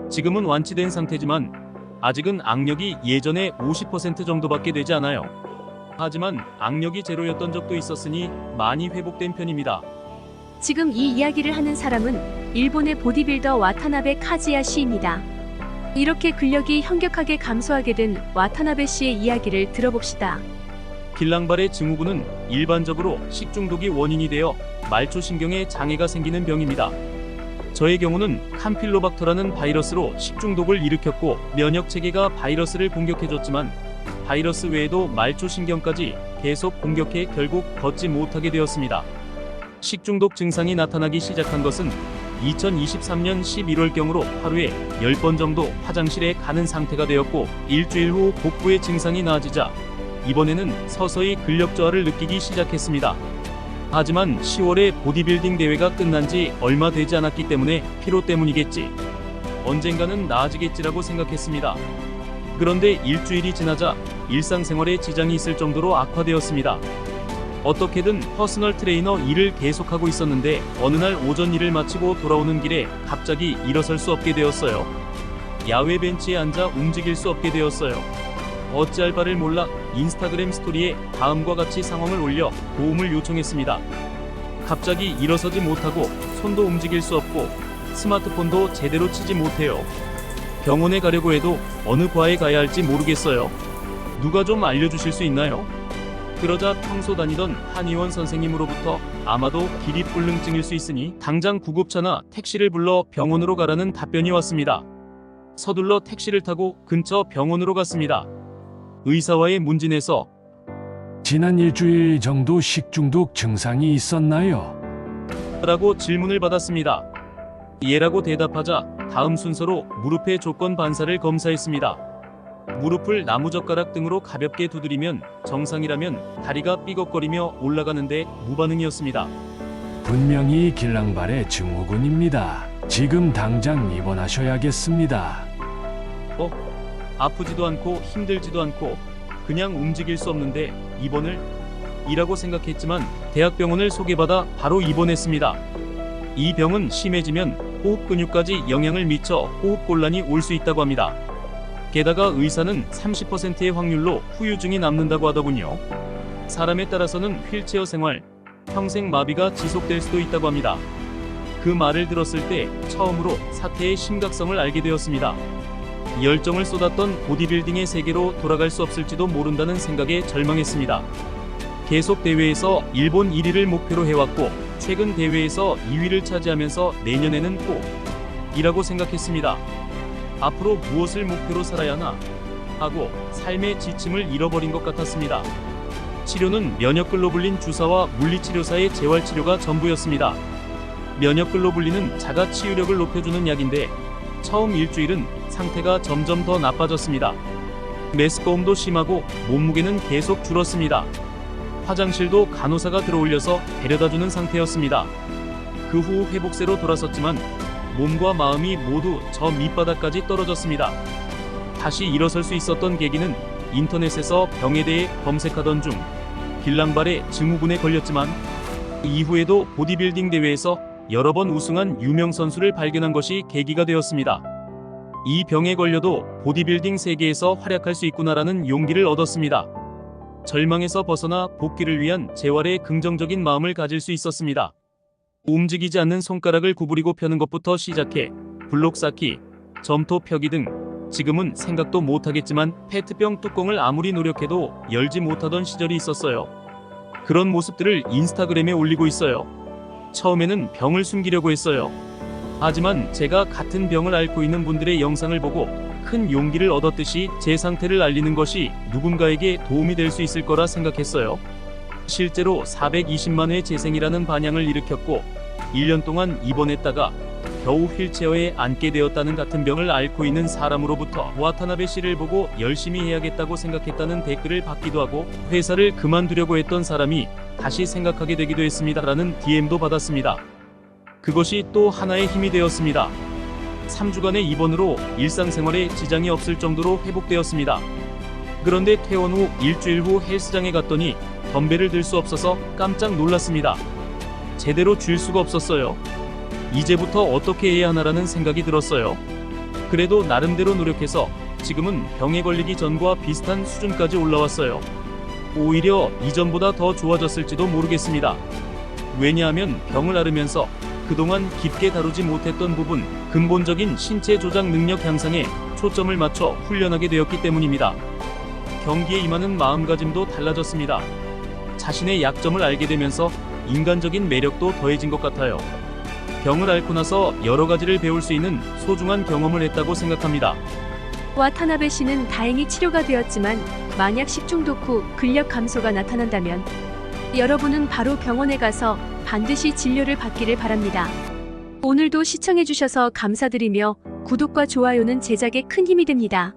지금은 완치된 상태지만 아직은 악력이 예전의 50% 정도밖에 되지 않아요. 하지만 악력이 제로였던 적도 있었으니 많이 회복된 편입니다. 지금 이 이야기를 하는 사람은 일본의 보디빌더 와타나베 카즈야 씨입니다. 이렇게 근력이 현격하게 감소하게 된 와타나베 씨의 이야기를 들어봅시다. 길랑발의 증후군은 일반적으로 식중독이 원인이 되어 말초신경에 장애가 생기는 병입니다. 저의 경우는 캄필로박터라는 바이러스로 식중독을 일으켰고 면역체계가 바이러스를 공격해줬지만 바이러스 외에도 말초신경까지 계속 공격해 결국 걷지 못하게 되었습니다. 식중독 증상이 나타나기 시작한 것은 2023년 11월경으로 하루에 10번 정도 화장실에 가는 상태가 되었고 일주일 후 복부의 증상이 나아지자 이번에는 서서히 근력 저하를 느끼기 시작했습니다. 하지만 10월에 보디빌딩 대회가 끝난 지 얼마 되지 않았기 때문에 피로 때문이겠지. 언젠가는 나아지겠지라고 생각했습니다. 그런데 일주일이 지나자 일상생활에 지장이 있을 정도로 악화되었습니다. 어떻게든 퍼스널 트레이너 일을 계속하고 있었는데 어느 날 오전 일을 마치고 돌아오는 길에 갑자기 일어설 수 없게 되었어요. 야외 벤치에 앉아 움직일 수 없게 되었어요. 어찌할 바를 몰라 인스타그램 스토리에 다음과 같이 상황을 올려 도움을 요청했습니다. 갑자기 일어서지 못하고 손도 움직일 수 없고 스마트폰도 제대로 치지 못해요. 병원에 가려고 해도 어느 과에 가야 할지 모르겠어요. 누가 좀 알려주실 수 있나요? 그러자 평소 다니던 한의원 선생님으로부터 아마도 기립불능증일 수 있으니 당장 구급차나 택시를 불러 병원으로 가라는 답변이 왔습니다. 서둘러 택시를 타고 근처 병원으로 갔습니다. 의사와의 문진에서 지난 일주일 정도 식중독 증상이 있었나요? 라고 질문을 받았습니다. 예라고 대답하자 다음 순서로 무릎의 조건 반사를 검사했습니다. 무릎을 나무젓가락 등으로 가볍게 두드리면 정상이라면 다리가 삐걱거리며 올라가는데 무반응이었습니다. 분명히 길랑발의 증후군입니다. 지금 당장 입원하셔야겠습니다. 아프지도 않고 힘들지도 않고 그냥 움직일 수 없는데 입원을? 이라고 생각했지만 대학병원을 소개받아 바로 입원했습니다. 이 병은 심해지면 호흡 근육까지 영향을 미쳐 호흡곤란이 올 수 있다고 합니다. 게다가 의사는 30%의 확률로 후유증이 남는다고 하더군요. 사람에 따라서는 휠체어 생활, 평생 마비가 지속될 수도 있다고 합니다. 그 말을 들었을 때 처음으로 사태의 심각성을 알게 되었습니다. 열정을 쏟았던 보디빌딩의 세계로 돌아갈 수 없을지도 모른다는 생각에 절망했습니다. 계속 대회에서 일본 1위를 목표로 해왔고 최근 대회에서 2위를 차지하면서 내년에는 꼭 이라고 생각했습니다. 앞으로 무엇을 목표로 살아야 하나 하고 삶의 지침을 잃어버린 것 같았습니다. 치료는 면역글로불린 주사와 물리치료사의 재활치료가 전부였습니다. 면역글로불린은 자가 치유력을 높여주는 약인데 처음 일주일은 상태가 점점 더 나빠졌습니다. 메스꺼움도 심하고 몸무게는 계속 줄었습니다. 화장실도 간호사가 들어올려서 데려다주는 상태였습니다. 그 후 회복세로 돌아섰지만 몸과 마음이 모두 저 밑바닥까지 떨어졌습니다. 다시 일어설 수 있었던 계기는 인터넷에서 병에 대해 검색하던 중 길랑발의 증후군에 걸렸지만 이후에도 보디빌딩 대회에서 여러 번 우승한 유명 선수를 발견한 것이 계기가 되었습니다. 이 병에 걸려도 보디빌딩 세계에서 활약할 수 있구나라는 용기를 얻었습니다. 절망에서 벗어나 복귀를 위한 재활에 긍정적인 마음을 가질 수 있었습니다. 움직이지 않는 손가락을 구부리고 펴는 것부터 시작해 블록 쌓기, 점토 펴기 등 지금은 생각도 못하겠지만 페트병 뚜껑을 아무리 노력해도 열지 못하던 시절이 있었어요. 그런 모습들을 인스타그램에 올리고 있어요. 처음에는 병을 숨기려고 했어요. 하지만 제가 같은 병을 앓고 있는 분들의 영상을 보고 큰 용기를 얻었듯이 제 상태를 알리는 것이 누군가에게 도움이 될 수 있을 거라 생각했어요. 실제로 420만 회 재생이라는 반향을 일으켰고 1년 동안 입원했다가 겨우 휠체어에 앉게 되었다는 같은 병을 앓고 있는 사람으로부터 와타나베 씨를 보고 열심히 해야겠다고 생각했다는 댓글을 받기도 하고 회사를 그만두려고 했던 사람이 다시 생각하게 되기도 했습니다라는 DM도 받았습니다. 그것이 또 하나의 힘이 되었습니다. 3주간의 입원으로 일상생활에 지장이 없을 정도로 회복되었습니다. 그런데 퇴원 후 일주일 후 헬스장에 갔더니 덤벨을 들 수 없어서 깜짝 놀랐습니다. 제대로 쥘 수가 없었어요. 이제부터 어떻게 해야 하나라는 생각이 들었어요. 그래도 나름대로 노력해서 지금은 병에 걸리기 전과 비슷한 수준까지 올라왔어요. 오히려 이전보다 더 좋아졌을지도 모르겠습니다. 왜냐하면 병을 앓으면서 그동안 깊게 다루지 못했던 부분, 근본적인 신체 조작 능력 향상에 초점을 맞춰 훈련하게 되었기 때문입니다. 경기에 임하는 마음가짐도 달라졌습니다. 자신의 약점을 알게 되면서 인간적인 매력도 더해진 것 같아요. 병을 앓고 나서 여러 가지를 배울 수 있는 소중한 경험을 했다고 생각합니다. 와타나베 씨는 다행히 치료가 되었지만 만약 식중독 후 근력 감소가 나타난다면 여러분은 바로 병원에 가서 반드시 진료를 받기를 바랍니다. 오늘도 시청해주셔서 감사드리며 구독과 좋아요는 제작에 큰 힘이 됩니다.